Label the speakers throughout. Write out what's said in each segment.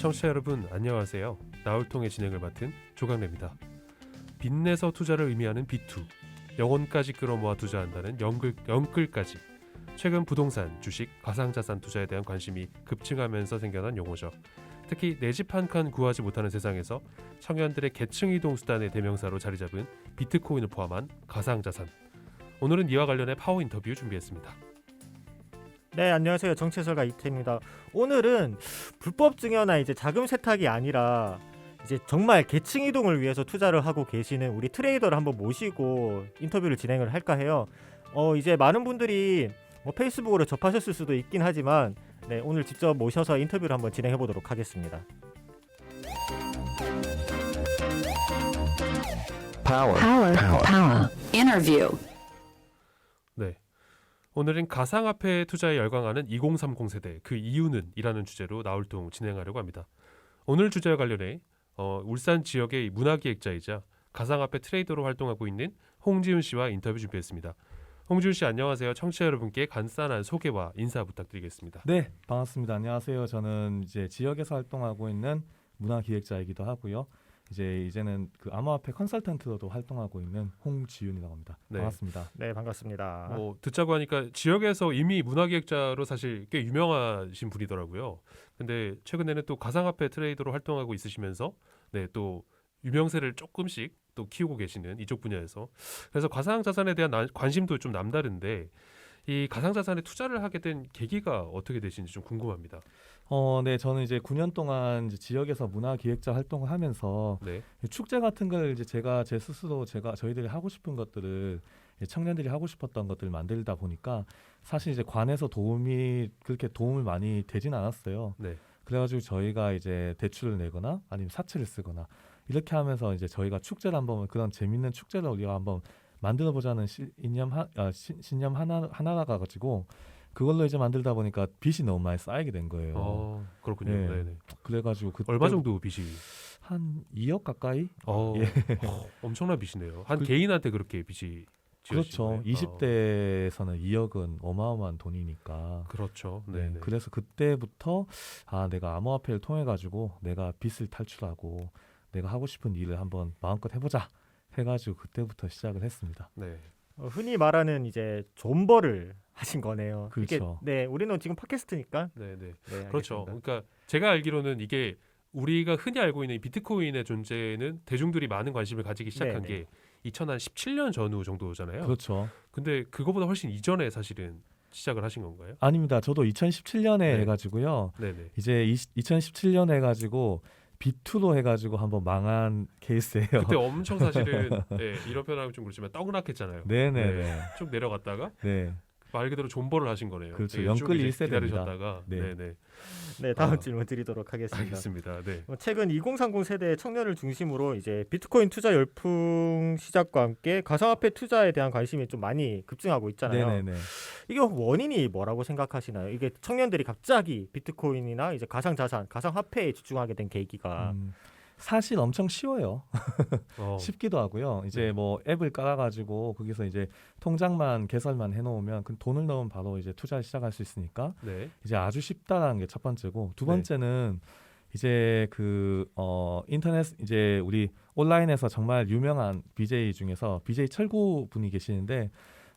Speaker 1: 청취자 여러분 안녕하세요. 나울통의 진행을 맡은 조강래입니다. 빚내서 투자를 의미하는 B2, 영혼까지 끌어모아 투자한다는 영끌까지 최근 부동산, 주식, 가상자산 투자에 대한 관심이 급증하면서 생겨난 용어죠. 특히 내 집 한 칸 구하지 못하는 세상에서 청년들의 계층 이동 수단의 대명사로 자리 잡은 비트코인을 포함한 가상자산. 오늘은 이와 관련해 파워 인터뷰 준비했습니다.
Speaker 2: 네, 안녕하세요. 정치해설가 이태입니다. 오늘은 불법 증여나 이제 자금 세탁이 아니라 이제 정말 계층 이동을 위해서 투자를 하고 계시는 우리 트레이더를 한번 모시고 인터뷰를 진행을 할까 해요. 이제 많은 분들이 페이스북으로 접하셨을 수도 있긴 하지만 네, 오늘 직접 모셔서 인터뷰를 한번 진행해 보도록 하겠습니다.
Speaker 3: Power. Interview.
Speaker 1: 네. 오늘은 가상화폐 투자에 열광하는 2030 세대 그 이유는 이라는 주제로 나울통 진행하려고 합니다. 오늘 주제와 관련해 울산 지역의 문화기획자이자 가상화폐 트레이더로 활동하고 있는 홍지훈 씨와 인터뷰 준비했습니다. 홍지훈 씨 안녕하세요. 청취자 여러분께 간단한 소개와 인사 부탁드리겠습니다.
Speaker 4: 네, 반갑습니다. 안녕하세요. 저는 이제 지역에서 활동하고 있는 문화기획자이기도 하고요. 이제는 그 암호화폐 컨설턴트로도 활동하고 있는 홍지윤이라고 합니다.
Speaker 1: 네.
Speaker 4: 반갑습니다.
Speaker 2: 네, 반갑습니다.
Speaker 1: 듣자고 하니까 지역에서 이미 문화기획자로 사실 꽤 유명하신 분이더라고요. 근데 최근에는 또 가상화폐 트레이더로 활동하고 있으시면서 네, 또 유명세를 조금씩 또 키우고 계시는 이쪽 분야에서 그래서 가상자산에 대한 관심도 좀 남다른데 이 가상자산에 투자를 하게 된 계기가 어떻게 되신지 좀 궁금합니다.
Speaker 4: 네, 저는 이제 9년 동안 이제 지역에서 문화기획자 활동을 하면서
Speaker 1: 네.
Speaker 4: 축제 같은 걸 이제 제 스스로 저희들이 하고 싶은 것들을 청년들이 하고 싶었던 것들을 만들다 보니까 사실 이제 관에서 그렇게 도움을 많이 되진 않았어요.
Speaker 1: 네.
Speaker 4: 그래가지고 저희가 이제 대출을 내거나 아니면 사채를 쓰거나 이렇게 하면서 이제 저희가 축제를 한번 그런 재밌는 축제를 우리가 한번 만들어 보자는 신념 하나가 가지고 그걸로 이제 만들다 보니까 빚이 너무 많이 쌓이게 된 거예요.
Speaker 1: 그렇군요.
Speaker 4: 네.
Speaker 1: 네네.
Speaker 4: 그래가지고 그때
Speaker 1: 얼마 정도 빚이?
Speaker 4: 한 2억 가까이?
Speaker 1: 예. 엄청난 빚이네요. 한
Speaker 4: 그-
Speaker 1: 개인한테 그렇게 빚이 지어지신
Speaker 4: 그렇죠.
Speaker 1: 거예요?
Speaker 4: 20대에서는 2억은 어마어마한 돈이니까.
Speaker 1: 그렇죠.
Speaker 4: 네.
Speaker 1: 네네.
Speaker 4: 그래서 그때부터 내가 암호화폐를 통해 가지고 내가 빚을 탈출하고 내가 하고 싶은 일을 한번 마음껏 해보자 해가지고 그때부터 시작을 했습니다.
Speaker 1: 네.
Speaker 2: 흔히 말하는 이제 존버를 하신 거네요.
Speaker 4: 그렇죠.
Speaker 2: 네, 우리는 지금 팟캐스트니까.
Speaker 1: 네네.
Speaker 2: 네,
Speaker 1: 그렇죠.
Speaker 2: 알겠습니다.
Speaker 1: 그러니까 제가 알기로는 이게 우리가 흔히 알고 있는 이 비트코인의 존재는 대중들이 많은 관심을 가지기 시작한
Speaker 2: 네네.
Speaker 1: 게 2017년 전후 정도잖아요.
Speaker 4: 그렇죠.
Speaker 1: 근데 그거보다 훨씬 이전에 사실은 시작을 하신 건가요?
Speaker 4: 아닙니다. 저도 2017년에
Speaker 1: 네.
Speaker 4: 해가지고요.
Speaker 1: 네네.
Speaker 4: 이제 2017년에 해가지고 B2로 해가지고 한번 망한 케이스예요.
Speaker 1: 그때 엄청 사실은 네, 이런 표현하면 좀 그렇지만 떡락했잖아요.
Speaker 4: 네네네.
Speaker 1: 쭉 내려갔다가
Speaker 4: 네.
Speaker 1: 말 그대로 존버를 하신 거네요.
Speaker 4: 그렇죠.
Speaker 1: 되게
Speaker 4: 영끌
Speaker 1: 쭉 이제
Speaker 4: 1세대입니다.
Speaker 1: 기다리셨다가
Speaker 4: 네.
Speaker 1: 네네.
Speaker 2: 네, 다음
Speaker 1: 아.
Speaker 2: 질문 드리도록 하겠습니다.
Speaker 1: 알겠습니다. 네.
Speaker 2: 최근 2030 세대 청년을 중심으로 이제 비트코인 투자 열풍 시작과 함께 가상화폐 투자에 대한 관심이 좀 많이 급증하고 있잖아요.
Speaker 4: 네네네.
Speaker 2: 이게 원인이 뭐라고 생각하시나요? 이게 청년들이 갑자기 비트코인이나 이제 가상자산, 가상화폐에 집중하게 된 계기가
Speaker 4: 사실 엄청 쉬워요.
Speaker 1: 어,
Speaker 4: 쉽기도 하고요. 이제
Speaker 1: 네.
Speaker 4: 뭐 앱을 깔아가지고 거기서 이제 통장만 개설만 해놓으면 그 돈을 넣으면 바로 이제 투자를 시작할 수 있으니까
Speaker 1: 네.
Speaker 4: 이제 아주 쉽다라는 게 첫 번째고 두
Speaker 1: 네.
Speaker 4: 번째는 이제 인터넷 이제 우리 온라인에서 정말 유명한 BJ 중에서 BJ 철구 분이 계시는데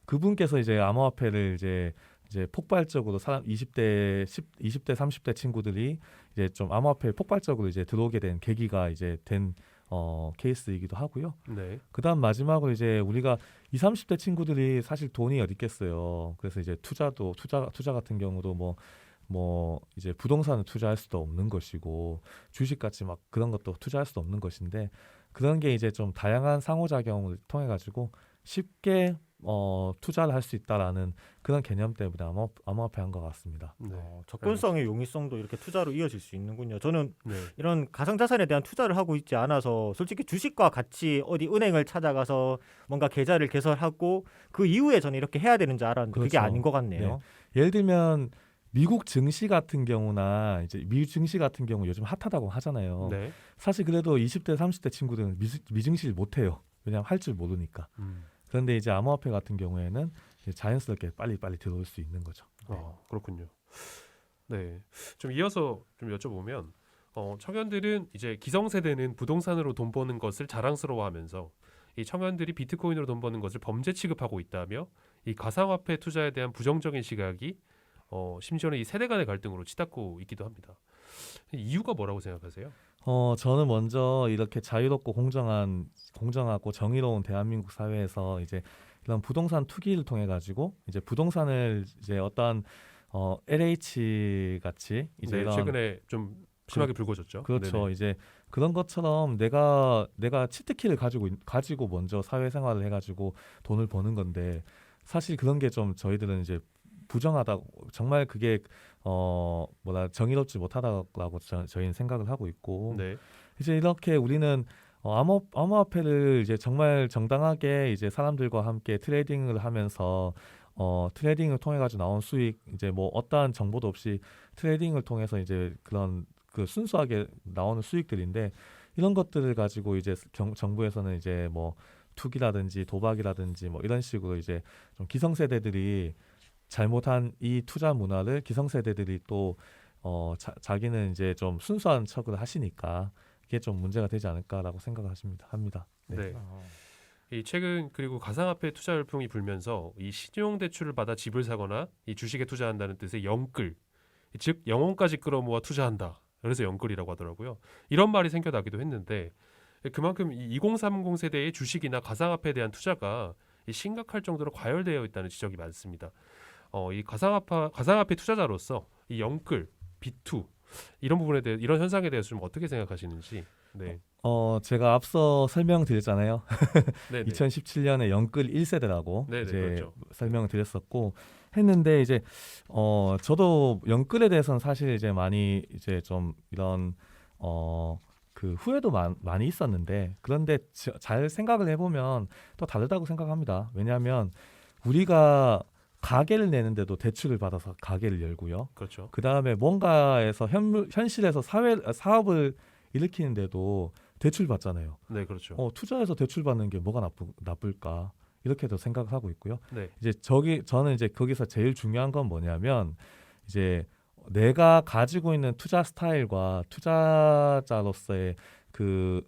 Speaker 4: 그분께서 이제 암호화폐를 이제 폭발적으로 20대 30대 친구들이 이제 좀 암호화폐에 폭발적으로 이제 들어오게 된 계기가 이제 된 케이스이기도 하고요.
Speaker 1: 네.
Speaker 4: 그다음 마지막으로 이제 우리가 20, 30대 친구들이 사실 돈이 어디 있겠어요. 그래서 이제 투자 같은 경우도 뭐 이제 부동산을 투자할 수도 없는 것이고 주식같이 막 그런 것도 투자할 수도 없는 것인데 그런 게 이제 좀 다양한 상호작용을 통해 가지고 쉽게 투자를 할 수 있다라는 그런 개념 때문에 암호화폐 한 것 같습니다.
Speaker 1: 네.
Speaker 2: 접근성의 용이성도 이렇게 투자로 이어질 수 있는군요. 저는
Speaker 1: 네.
Speaker 2: 이런 가상자산에 대한 투자를 하고 있지 않아서 솔직히 주식과 같이 어디 은행을 찾아가서 뭔가 계좌를 개설하고 그 이후에 저는 이렇게 해야 되는 줄 알았는데 그게
Speaker 4: 그렇죠.
Speaker 2: 아닌 것 같네요.
Speaker 4: 예를 들면 미국 증시 같은 경우나 이제 미 증시 같은 경우 요즘 핫하다고 하잖아요.
Speaker 1: 네.
Speaker 4: 사실 그래도 20대 30대 친구들은 미증시를 못 해요. 왜냐하면 할 줄 모르니까. 그런데 이제 암호화폐 같은 경우에는 이제 자연스럽게 빨리 들어올 수 있는 거죠.
Speaker 1: 그렇군요. 네. 좀 이어서 좀 여쭤보면 청년들은 이제 기성세대는 부동산으로 돈 버는 것을 자랑스러워하면서 이 청년들이 비트코인으로 돈 버는 것을 범죄 취급하고 있다며 이 가상화폐 투자에 대한 부정적인 시각이 심지어는 이 세대 간의 갈등으로 치닫고 있기도 합니다. 이유가 뭐라고 생각하세요?
Speaker 4: 저는 먼저 이렇게 자유롭고 공정하고 정의로운 대한민국 사회에서 이제 이런 부동산 투기를 통해 가지고 이제 부동산을 이제 어떤 LH 같이 이제
Speaker 1: 네,
Speaker 4: 이런
Speaker 1: 최근에 좀 심하게 불거졌죠.
Speaker 4: 그렇죠.
Speaker 1: 네네.
Speaker 4: 이제 그런 것처럼 내가 치트키를 가지고 먼저 사회생활을 해가지고 돈을 버는 건데 사실 그런 게 좀 저희들은 이제 부정하다고 정말 그게 정의롭지 못하다라고 저희는 생각을 하고 있고
Speaker 1: 네.
Speaker 4: 이제 이렇게 우리는 암호화폐를 이제 정말 정당하게 이제 사람들과 함께 트레이딩을 하면서 트레이딩을 통해 가지고 나온 수익 이제 뭐 어떠한 정보도 없이 트레이딩을 통해서 이제 그런 그 순수하게 나오는 수익들인데 이런 것들을 가지고 이제 정부에서는 이제 뭐 투기라든지 도박이라든지 뭐 이런 식으로 이제 좀 기성세대들이 잘못한 이 투자 문화를 기성세대들이 또 자기는 이제 좀 순수한 척을 하시니까 이게 좀 문제가 되지 않을까라고 합니다. 네.
Speaker 1: 네. 이 최근 그리고 가상화폐 투자 열풍이 불면서 이 신용 대출을 받아 집을 사거나 이 주식에 투자한다는 뜻의 영끌, 즉 영혼까지 끌어모아 투자한다. 그래서 영끌이라고 하더라고요. 이런 말이 생겨나기도 했는데 그만큼 이 2030 세대의 주식이나 가상화폐에 대한 투자가 이 심각할 정도로 과열되어 있다는 지적이 많습니다. 이 가상화폐 투자자로서 이 영끌, 비투 이런 부분에 대해 이런 현상에 대해서 좀 어떻게 생각하시는지. 네.
Speaker 4: 제가 앞서 설명드렸잖아요.
Speaker 1: 네네.
Speaker 4: 2017년에 영끌 1세대라고
Speaker 1: 네네,
Speaker 4: 이제
Speaker 1: 그렇죠.
Speaker 4: 설명을 드렸었고 했는데 이제 저도 영끌에 대해서는 사실 이제 많이 이제 좀 이런 그 후회도 많이 있었는데 그런데 잘 생각을 해보면 또 다르다고 생각합니다. 왜냐하면 우리가 가게를 내는데도 대출을 받아서 가게를 열고요.
Speaker 1: 그렇죠.
Speaker 4: 그 다음에 뭔가에서 현실에서 사업을 일으키는데도 대출 받잖아요.
Speaker 1: 네, 그렇죠.
Speaker 4: 투자해서 대출 받는 게 뭐가 나쁠까 이렇게도 생각하고 있고요.
Speaker 1: 네.
Speaker 4: 이제 저는 이제 거기서 제일 중요한 건 뭐냐면 이제 내가 가지고 있는 투자 스타일과 투자자로서의 그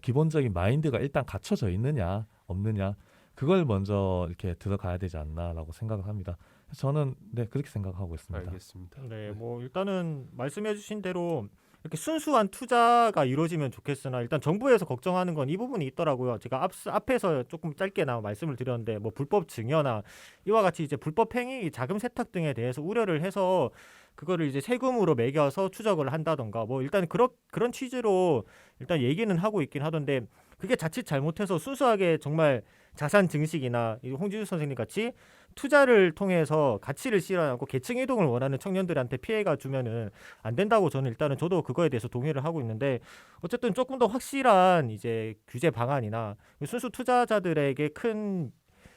Speaker 4: 기본적인 마인드가 일단 갖춰져 있느냐 없느냐 그걸 먼저 이렇게 들어가야 되지 않나라고 생각을 합니다. 저는 네 그렇게 생각하고 있습니다.
Speaker 1: 알겠습니다.
Speaker 2: 네, 뭐 일단은 말씀해주신 대로 이렇게 순수한 투자가 이루어지면 좋겠으나 일단 정부에서 걱정하는 건 이 부분이 있더라고요. 제가 앞에서 조금 짧게나마 말씀을 드렸는데 뭐 불법 증여나 이와 같이 이제 불법 행위, 자금 세탁 등에 대해서 우려를 해서 그거를 이제 세금으로 매겨서 추적을 한다던가 뭐 일단 그런 취지로 일단 얘기는 하고 있긴 하던데 그게 자칫 잘못해서 순수하게 정말 자산 증식이나 홍지수 선생님 같이 투자를 통해서 가치를 실현하고 계층 이동을 원하는 청년들한테 피해가 주면은 안 된다고 저는 일단은 저도 그거에 대해서 동의를 하고 있는데 어쨌든 조금 더 확실한 이제 규제 방안이나 순수 투자자들에게 큰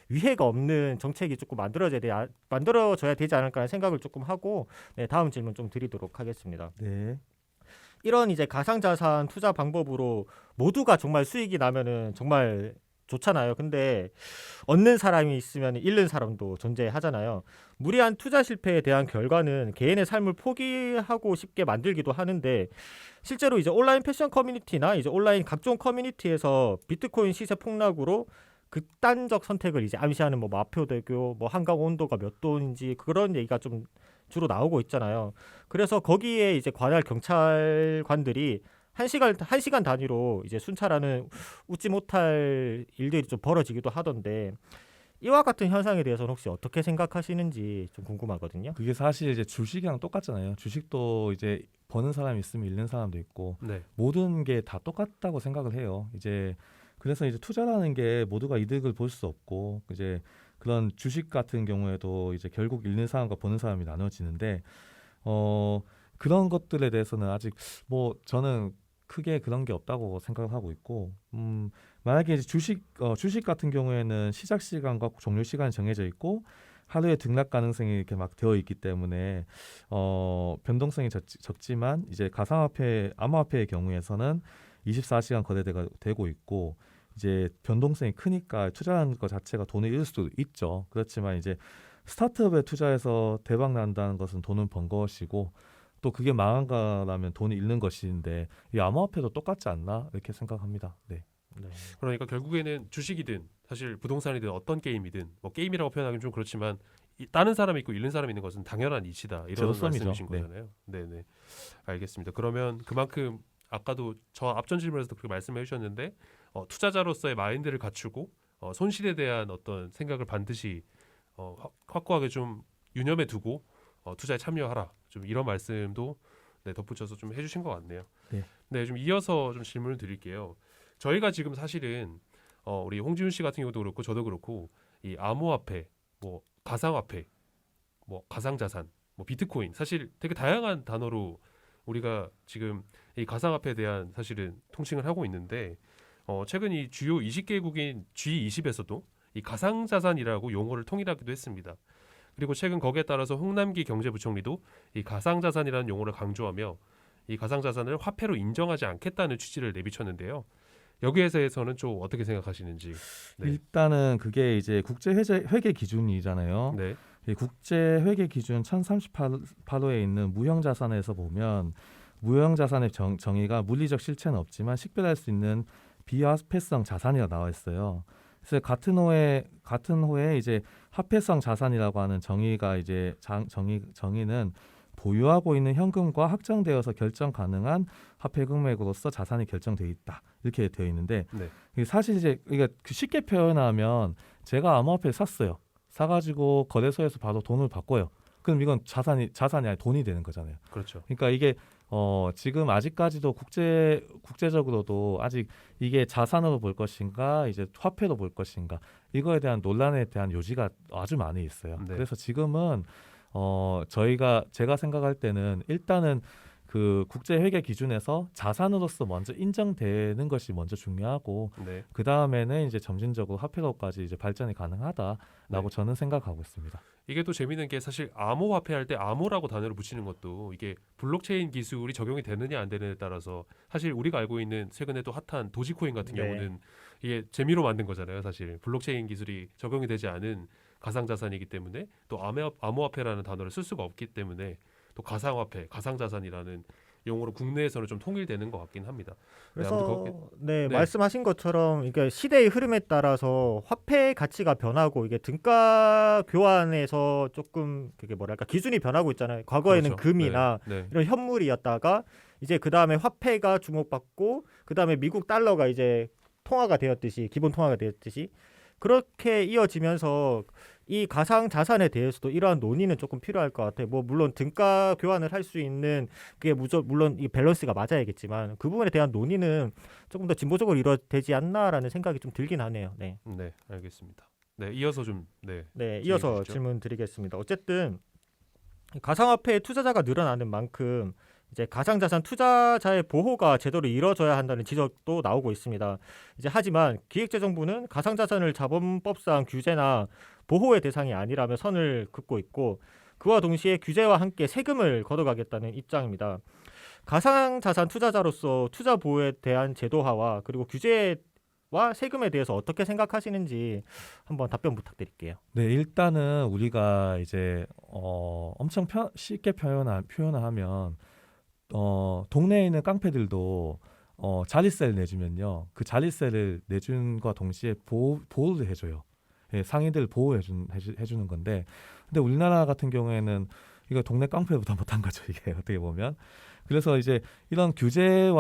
Speaker 2: 위해가 없는 정책이 조금 만들어져야 되지 않을까 생각을 조금 하고 네, 다음 질문 좀 드리도록 하겠습니다.
Speaker 4: 네.
Speaker 2: 이런 이제 가상자산 투자 방법으로 모두가 정말 수익이 나면은 정말 좋잖아요. 근데 얻는 사람이 있으면 잃는 사람도 존재하잖아요. 무리한 투자 실패에 대한 결과는 개인의 삶을 포기하고 쉽게 만들기도 하는데 실제로 이제 온라인 패션 커뮤니티나 이제 온라인 각종 커뮤니티에서 비트코인 시세 폭락으로 극단적 선택을 이제 암시하는 뭐 마표대교, 뭐 한강 온도가 몇 도인지 그런 얘기가 좀 주로 나오고 있잖아요. 그래서 거기에 이제 관할 경찰관들이 한 시간 단위로 이제 순찰하는 웃지 못할 일들이 좀 벌어지기도 하던데 이와 같은 현상에 대해서는 혹시 어떻게 생각하시는지 좀 궁금하거든요.
Speaker 4: 그게 사실 이제 주식이랑 똑같잖아요. 주식도 이제 버는 사람이 있으면 잃는 사람도 있고
Speaker 1: 네.
Speaker 4: 모든 게 다 똑같다고 생각을 해요. 이제 그래서 이제 투자라는 게 모두가 이득을 볼 수 없고 이제 그런 주식 같은 경우에도 이제 결국 잃는 사람과 버는 사람이 나눠지는데 그런 것들에 대해서는 아직 뭐 저는 크게 그런 게 없다고 생각을 하고 있고 만약에 이제 주식 같은 경우에는 시작 시간과 종료 시간이 정해져 있고 하루에 등락 가능성이 이렇게 막 되어 있기 때문에 변동성이 적지만 이제 암호화폐의 경우에서는 24시간 거래가 되고 있고 이제 변동성이 크니까 투자하는 것 자체가 돈을 잃을 수도 있죠. 그렇지만 이제 스타트업에 투자해서 대박 난다는 것은 돈은 번 것이고 또 그게 망한 거라면 돈이 잃는 것인데 이 암호화폐도 똑같지 않나 이렇게 생각합니다. 네.
Speaker 2: 네.
Speaker 1: 그러니까 결국에는 주식이든 사실 부동산이든 어떤 게임이든 뭐 게임이라고 표현하기는 좀 그렇지만 따는 사람이 있고 잃는 사람이 있는 것은 당연한 이치다 이런
Speaker 4: 제로섬이죠.
Speaker 1: 말씀이신
Speaker 4: 네.
Speaker 1: 거잖아요. 네네 알겠습니다. 그러면 그만큼 아까도 저 앞전 질문에서도 그렇게 말씀해 주셨는데 투자자로서의 마인드를 갖추고 손실에 대한 어떤 생각을 반드시 확고하게 좀 유념해 두고 투자에 참여하라 좀 이런 말씀도 네, 덧붙여서 좀 해주신 것 같네요.
Speaker 4: 네.
Speaker 1: 네, 좀 이어서 좀 질문을 드릴게요. 저희가 지금 사실은 우리 홍지훈 씨 같은 경우도 그렇고 저도 그렇고 이 암호화폐, 뭐 가상화폐, 뭐 가상자산, 뭐 비트코인 사실 되게 다양한 단어로 우리가 지금 이 가상화폐에 대한 사실은 통칭을 하고 있는데 최근 이 주요 20개국인 G20에서도 이 가상자산이라고 용어를 통일하기도 했습니다. 그리고 최근 거기에 따라서 홍남기 경제부총리도 이 가상자산이라는 용어를 강조하며 이 가상자산을 화폐로 인정하지 않겠다는 취지를 내비쳤는데요. 여기에 대해서는 좀 어떻게 생각하시는지. 네.
Speaker 4: 일단은 그게 이제 국제 회계 기준이잖아요.
Speaker 1: 네.
Speaker 4: 이 국제 회계 기준 1038호에 있는 무형자산에서 보면 무형자산의 정의가 물리적 실체는 없지만 식별할 수 있는 비화폐성 자산이라고 나와 있어요. 그래서 같은 호에 이제 화폐성 자산이라고 하는 정의가 이제 정의는 보유하고 있는 현금과 확정되어서 결정 가능한 화폐 금액으로서 자산이 결정돼 있다 이렇게 되어 있는데
Speaker 1: 네.
Speaker 4: 이게 사실 이제 이게 쉽게 표현하면 제가 암호화폐를 샀어요. 사가지고 거래소에서 바로 돈을 바꿔요. 그럼 이건 자산이 아니라 돈이 되는 거잖아요.
Speaker 1: 그렇죠.
Speaker 4: 그러니까 이게 지금 아직까지도 국제적으로도 아직 이게 자산으로 볼 것인가 이제 화폐로 볼 것인가 이거에 대한 논란에 대한 요지가 아주 많이 있어요.
Speaker 1: 네.
Speaker 4: 그래서 지금은 제가 생각할 때는 일단은 그 국제 회계 기준에서 자산으로서 먼저 인정되는 것이 먼저 중요하고
Speaker 1: 네.
Speaker 4: 그 다음에는 이제 점진적으로 화폐로까지 이제 발전이 가능하다라고
Speaker 1: 네.
Speaker 4: 저는 생각하고 있습니다.
Speaker 1: 이게 또 재미있는 게 사실 암호화폐 할 때 암호라고 단어를 붙이는 것도 이게 블록체인 기술이 적용이 되느냐 안 되느냐에 따라서 사실 우리가 알고 있는 최근에 또 핫한 도지코인 같은
Speaker 2: 네.
Speaker 1: 경우는 이게 재미로 만든 거잖아요. 사실 블록체인 기술이 적용이 되지 않은 가상자산이기 때문에 또 암호화폐라는 단어를 쓸 수가 없기 때문에 또 가상화폐, 가상자산이라는 용어로 국내에서는 좀 통일되는 것 같긴 합니다.
Speaker 2: 그래서
Speaker 1: 네.
Speaker 2: 말씀하신 것처럼 이게 시대의 흐름에 따라서 화폐 가치가 변하고 이게 등가 교환에서 조금 그게 뭐랄까 기준이 변하고 있잖아요. 과거에는
Speaker 1: 그렇죠.
Speaker 2: 금이나
Speaker 1: 네.
Speaker 2: 이런 현물이었다가 이제 그 다음에 화폐가 주목받고 그 다음에 미국 달러가 이제 통화가 되었듯이 기본 통화가 되었듯이 그렇게 이어지면서 이 가상 자산에 대해서도 이러한 논의는 조금 필요할 것 같아요. 뭐 물론 등가 교환을 할 수 있는 그게 물론 이 밸런스가 맞아야겠지만 그 부분에 대한 논의는 조금 더 진보적으로 이루어지지 않나라는 생각이 좀 들긴 하네요. 네.
Speaker 1: 네, 알겠습니다. 네, 이어서 좀 네.
Speaker 2: 네, 이어서
Speaker 1: 주시죠.
Speaker 2: 질문 드리겠습니다. 어쨌든 가상화폐 투자자가 늘어나는 만큼 이제 가상자산 투자자의 보호가 제대로 이루어져야 한다는 지적도 나오고 있습니다. 이제 하지만 기획재정부는 가상자산을 자본법상 규제나 보호의 대상이 아니라며 선을 긋고 있고 그와 동시에 규제와 함께 세금을 걷어가겠다는 입장입니다. 가상자산 투자자로서 투자 보호에 대한 제도화와 그리고 규제와 세금에 대해서 어떻게 생각하시는지 한번 답변 부탁드릴게요.
Speaker 4: 네, 일단은 우리가 이제 엄청 쉽게 표현하면 동네에 있는 깡패들도 자릿세를 내주면요, 그 자릿세를 내준과 동시에 보호를 해줘요. 예, 상인들 해주는 건데, 근데 우리나라 같은 경우에는 이거 동네 깡패보다 못한 거죠, 이게 어떻게 보면. 그래서 이제 이런 규제를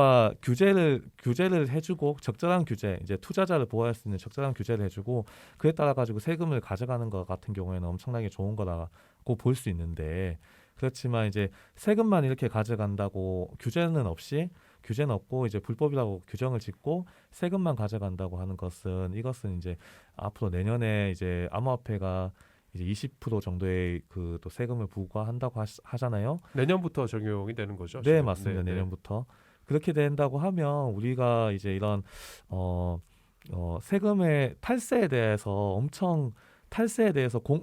Speaker 4: 해주고 적절한 규제, 이제 투자자를 보호할 수 있는 적절한 규제를 해주고 그에 따라 가지고 세금을 가져가는 것 같은 경우에는 엄청나게 좋은 거라고 볼 수 있는데, 그렇지만 이제 세금만 이렇게 가져간다고 규제는 없고 이제 불법이라고 규정을 짓고 세금만 가져간다고 하는 것은 이것은 이제 앞으로 내년에 이제 암호화폐가 이제 20% 정도의 그 또 세금을 부과한다고 하잖아요.
Speaker 1: 내년부터 적용이 되는 거죠?
Speaker 4: 네,
Speaker 1: 지금?
Speaker 4: 맞습니다.
Speaker 1: 네,
Speaker 4: 내년부터. 그렇게 된다고 하면 우리가 이제 이런 세금의 탈세에 대해서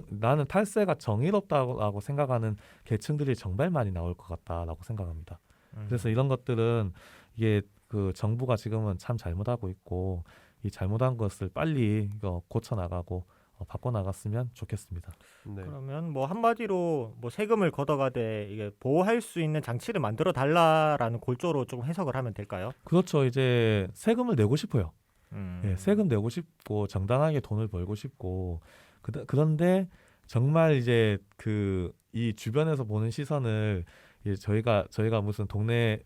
Speaker 4: 나는 탈세가 정의롭다고 생각하는 계층들이 정말 많이 나올 것 같다라고 생각합니다. 그래서 이런 것들은 이게 그 정부가 지금은 참 잘못하고 있고 이 잘못한 것을 빨리 고쳐 나가고 바꿔 나갔으면 좋겠습니다.
Speaker 1: 네.
Speaker 2: 그러면 뭐 한마디로 뭐 세금을 걷어가되 이게 보호할 수 있는 장치를 만들어 달라라는 골조로 좀 해석을 하면 될까요?
Speaker 4: 그렇죠. 이제 세금을 내고 싶어요.
Speaker 2: 음.
Speaker 4: 예, 세금 내고 싶고 정당하게 돈을 벌고 싶고 그런데 정말 이제 그 이 주변에서 보는 시선을 이제 저희가 무슨 동네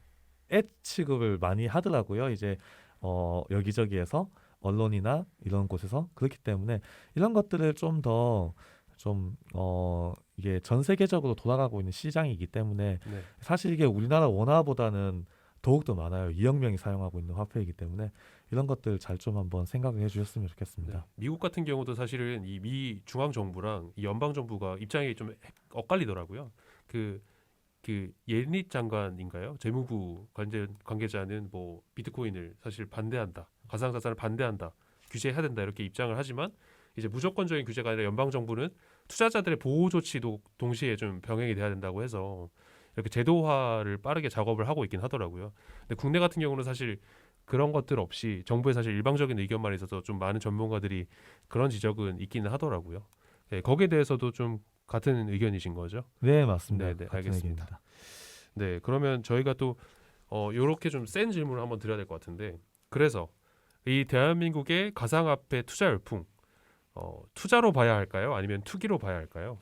Speaker 4: 애 취급을 많이 하더라고요. 이제 여기저기에서 언론이나 이런 곳에서 그렇기 때문에 이런 것들을 좀 더 이게 전 세계적으로 돌아가고 있는 시장이기 때문에
Speaker 1: 네.
Speaker 4: 사실 이게 우리나라 원화보다는 더욱더 많아요. 2억 명이 사용하고 있는 화폐이기 때문에 이런 것들 잘 좀 한번 생각을 해주셨으면
Speaker 1: 네.
Speaker 4: 좋겠습니다.
Speaker 1: 미국 같은 경우도 사실은 이 미 중앙 정부랑 이 연방 정부가 입장이 좀 엇갈리더라고요. 그 예닛 장관인가요? 재무부 관계자는 뭐 비트코인을 사실 반대한다, 가상자산을 반대한다, 규제해야 된다 이렇게 입장을 하지만 이제 무조건적인 규제가 아니라 연방 정부는 투자자들의 보호 조치도 동시에 좀 병행이 돼야 된다고 해서 이렇게 제도화를 빠르게 작업을 하고 있긴 하더라고요. 근데 국내 같은 경우는 사실 그런 것들 없이 정부의 사실 일방적인 의견만 있어서 좀 많은 전문가들이 그런 지적은 있기는 하더라고요. 네, 거기에 대해서도 좀 같은 의견이신 거죠?
Speaker 4: 네, 맞습니다.
Speaker 1: 네, 네,
Speaker 4: 같은
Speaker 1: 알겠습니다.
Speaker 4: 의견입니다.
Speaker 1: 네, 그러면 저희가 또 요렇게 좀 센 질문을 한번 드려야 될 것 같은데, 그래서 이 대한민국의 가상화폐 투자 열풍 투자로 봐야 할까요? 아니면 투기로 봐야 할까요?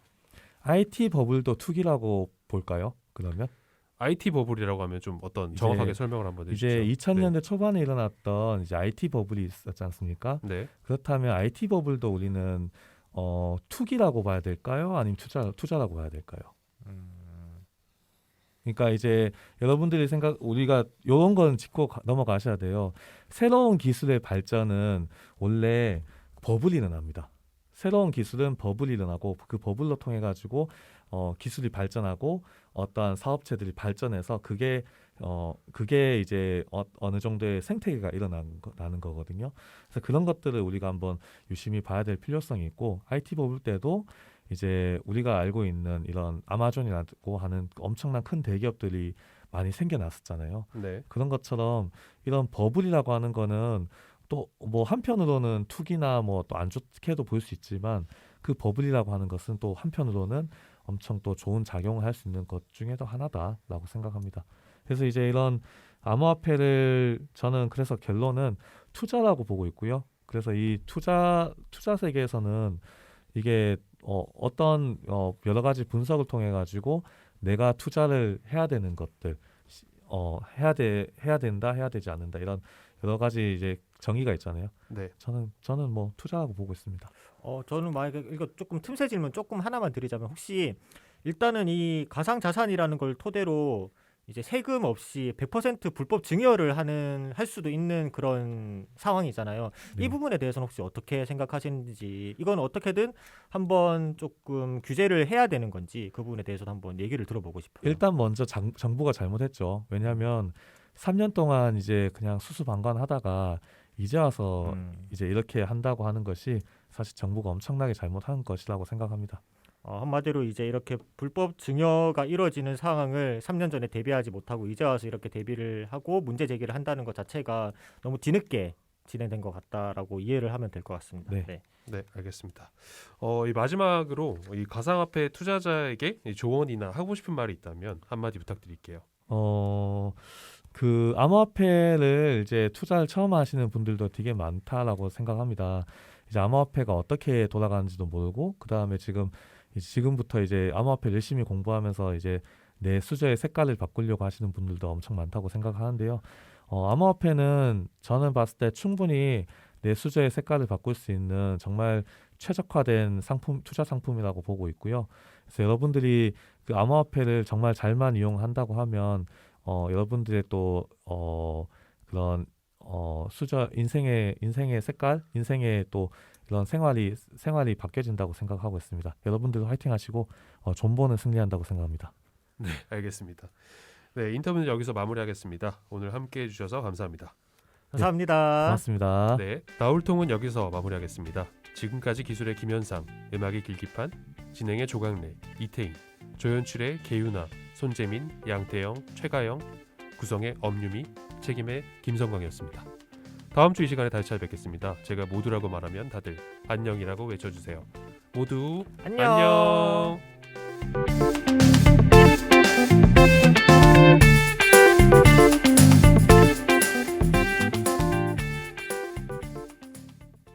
Speaker 4: IT 버블도 투기라고 볼까요? 그러면
Speaker 1: IT 버블이라고 하면 좀 어떤 정확하게 설명을 한번 해주시죠.
Speaker 4: 이제 2000년대 초반에 일어났던 이제 IT 버블이 있었지 않습니까?
Speaker 1: 네.
Speaker 4: 그렇다면 IT 버블도 우리는 투기라고 봐야 될까요? 아니면 투자라고 봐야 될까요? 그러니까 이제 여러분들이 우리가 이런 건 짚고 넘어가셔야 돼요. 새로운 기술의 발전은 원래 버블이 일어납니다. 새로운 기술은 버블이 일어나고 그 버블로 통해 가지고 기술이 발전하고 어떠한 사업체들이 발전해서 그게 이제 어느 정도의 생태계가 일어나는 거거든요. 그래서 그런 것들을 우리가 한번 유심히 봐야 될 필요성이 있고 IT 버블 때도 이제 우리가 알고 있는 이런 아마존이라고 하는 엄청난 큰 대기업들이 많이 생겨났었잖아요.
Speaker 1: 네.
Speaker 4: 그런 것처럼 이런 버블이라고 하는 거는 또 뭐 한편으로는 투기나 뭐 또 안 좋게도 볼 수 있지만 그 버블이라고 하는 것은 또 한편으로는 엄청 또 좋은 작용을 할 수 있는 것 중에도 하나다라고 생각합니다. 그래서 이제 이런 암호화폐를 저는 그래서 결론은 투자라고 보고 있고요. 그래서 이 투자 세계에서는 이게 어떤 여러 가지 분석을 통해 가지고 내가 투자를 해야 되는 것들 해야 된다, 해야 되지 않는다 이런 여러 가지 이제 정의가 있잖아요.
Speaker 1: 네.
Speaker 4: 저는 뭐 투자라고 보고 있습니다.
Speaker 2: 저는 만약에 이거 조금 틈새 질문 조금 하나만 드리자면 혹시 일단은 이 가상 자산이라는 걸 토대로 이제 세금 없이 100% 불법 증여를 할 수도 있는 그런 상황이잖아요.
Speaker 4: 네.
Speaker 2: 이 부분에 대해서는 혹시 어떻게 생각하시는지, 이건 어떻게든 한번 조금 규제를 해야 되는 건지 그 부분에 대해서도 한번 얘기를 들어보고 싶어요.
Speaker 4: 일단 먼저 정부가 잘못했죠. 왜냐하면 3년 동안 이제 그냥 수수방관하다가 이제 와서 이제 이렇게 한다고 하는 것이 사실 정부가 엄청나게 잘못한 것이라고 생각합니다.
Speaker 2: 한마디로 이제 이렇게 불법 증여가 이루어지는 상황을 3년 전에 대비하지 못하고 이제 와서 이렇게 대비를 하고 문제 제기를 한다는 것 자체가 너무 뒤늦게 진행된 것 같다라고 이해를 하면 될 것 같습니다.
Speaker 4: 네.
Speaker 1: 네, 알겠습니다. 이 마지막으로 이 가상화폐 투자자에게 이 조언이나 하고 싶은 말이 있다면 한마디 부탁드릴게요.
Speaker 4: 그 암호화폐를 이제 투자를 처음 하시는 분들도 되게 많다라고 생각합니다. 이제 암호화폐가 어떻게 돌아가는지도 모르고 그다음에 지금부터 이제 암호화폐를 열심히 공부하면서 이제 내 수저의 색깔을 바꾸려고 하시는 분들도 엄청 많다고 생각하는데요. 암호화폐는 저는 봤을 때 충분히 내 수저의 색깔을 바꿀 수 있는 정말 최적화된 투자 상품이라고 보고 있고요. 그래서 여러분들이 그 암호화폐를 정말 잘만 이용한다고 하면 여러분들의 또 그런 수저 인생의 색깔, 인생의 또 이런 생활이 바뀌어진다고 생각하고 있습니다. 여러분들도 화이팅하시고 존버는 승리한다고 생각합니다.
Speaker 1: 네, 알겠습니다. 네, 인터뷰는 여기서 마무리하겠습니다. 오늘 함께해 주셔서 감사합니다.
Speaker 2: 감사합니다.
Speaker 4: 고맙습니다.
Speaker 1: 네, 나울통은 여기서 마무리하겠습니다. 지금까지 기술의 김현상, 음악의 길기판, 진행의 조강래, 이태인, 조연출의 개윤아, 손재민, 양태영, 최가영, 구성의 엄유미, 책임의 김성광이었습니다. 다음 주 이 시간에 다시 찾아뵙겠습니다. 제가 모두라고 말하면 다들 안녕이라고 외쳐주세요. 모두
Speaker 2: 안녕.
Speaker 1: 안녕.